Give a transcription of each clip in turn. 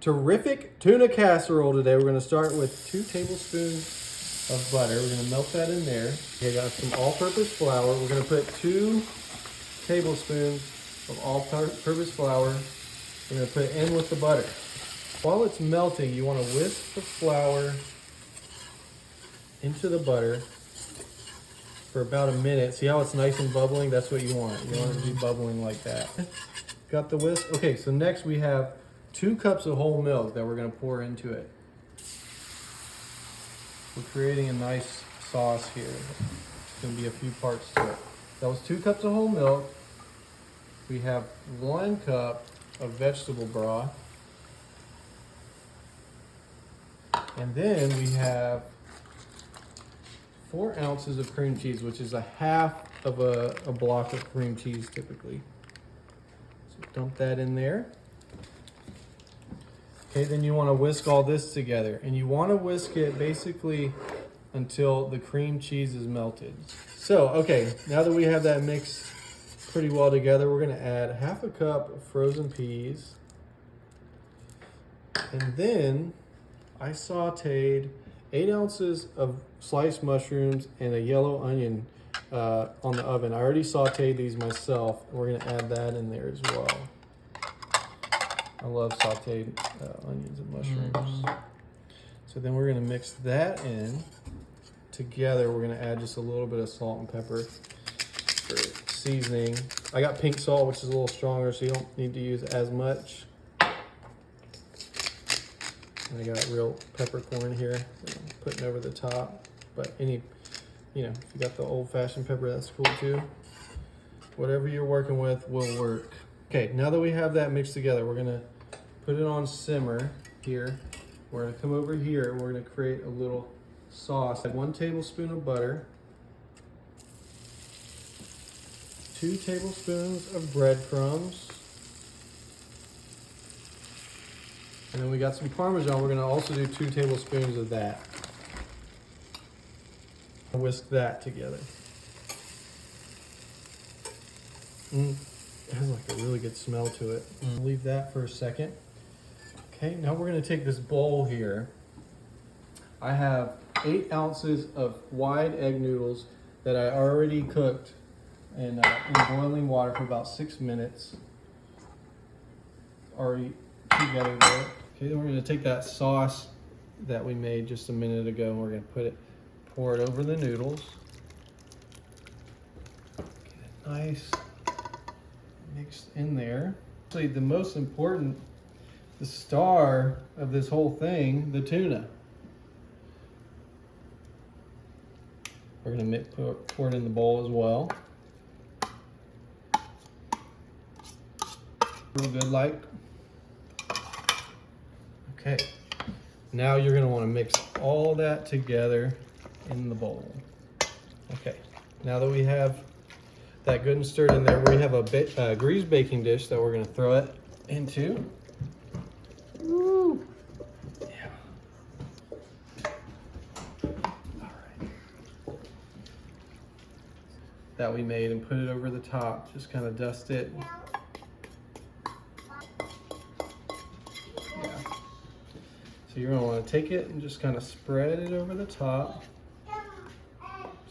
Terrific tuna casserole today. We're going to start with 2 tablespoons of butter. We're going to melt that in there. Okay, got some all-purpose flour. We're going to put 2 tablespoons of all-purpose flour. We're going to put it in with the butter. While it's melting, you want to whisk the flour into the butter for about a minute. See how it's nice and bubbling? That's what you want. You want it to be bubbling like that. Got the whisk? Okay, so next we have 2 cups of whole milk that we're going to pour into it. We're creating a nice sauce here. It's going to be a few parts to it. That was 2 cups of whole milk. We have 1 cup of vegetable broth. And then we have 4 ounces of cream cheese, which is a half of a block of cream cheese typically. So dump that in there. Okay, then you want to whisk all this together, and you want to whisk it basically until the cream cheese is melted. So, okay, now that we have that mixed pretty well together, we're going to add half a cup of frozen peas. And then I sauteed 8 ounces of sliced mushrooms and a yellow onion on the oven. I already sauteed these myself. We're going to add that in there as well. I love sauteed onions and mushrooms. So then we're going to mix that in together. We're going to add just a little bit of salt and pepper for seasoning. I got pink salt, which is a little stronger, so you don't need to use as much. And I got real peppercorn here that I'm putting over the top. But if you got the old-fashioned pepper, that's cool too. Whatever you're working with will work. Okay, now that we have that mixed together, we're gonna put it on simmer here. We're gonna come over here and we're gonna create a little sauce. 1 tablespoon of butter, 2 tablespoons of breadcrumbs, and then we got some Parmesan. We're gonna also do 2 tablespoons of that. Whisk that together. It has like a really good smell to it. Leave that for a second. Okay, now we're gonna take this bowl here. I have 8 ounces of wide egg noodles that I already cooked in boiling water for about 6 minutes. Already together there. Okay, then we're gonna take that sauce that we made just a minute ago and we're gonna pour it over the noodles. Get it nice mixed in there. Actually, the most important, the star of this whole thing, the tuna. We're gonna pour it in the bowl as well. Real good like. Okay, now you're gonna wanna mix all that together in the bowl. Okay, now that we have that good and stirred in there, we have a greased baking dish that we're gonna throw it into. Woo! Yeah. All right. That we made and put it over the top. Just kind of dust it. Yeah. So you're gonna want to take it and just kind of spread it over the top.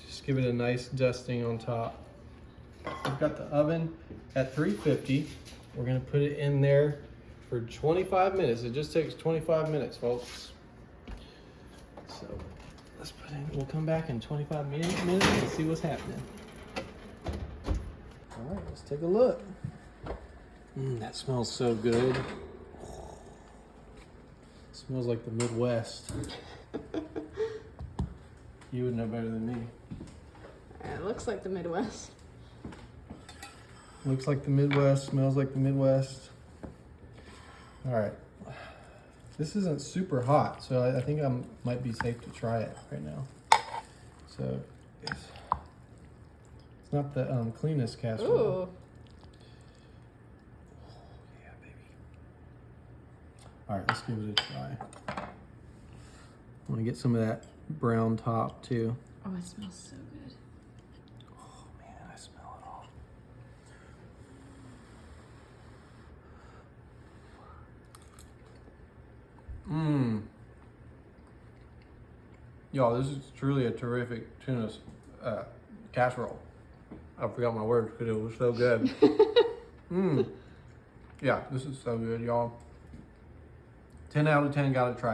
Just give it a nice dusting on top. We've got the oven at 350. We're gonna put it in there for 25 minutes. It just takes 25 minutes, folks. So let's put in, we'll come back in 25 minutes and see what's happening. All right, let's take a look. That smells so good. Smells like the Midwest. You would know better than me. It looks like the Midwest. Looks like the Midwest, smells like the Midwest. All right. This isn't super hot, so I think I might be safe to try it right now. So it's not the cleanest casserole. Ooh. Yeah, baby. All right, let's give it a try. I want to get some of that brown top too. Oh, it smells so good. Oh man, I smell it all. Mmm. Y'all, this is truly a terrific tuna casserole. I forgot my words because it was so good. Mmm. Yeah, this is so good, y'all. 10 out of 10, gotta try it.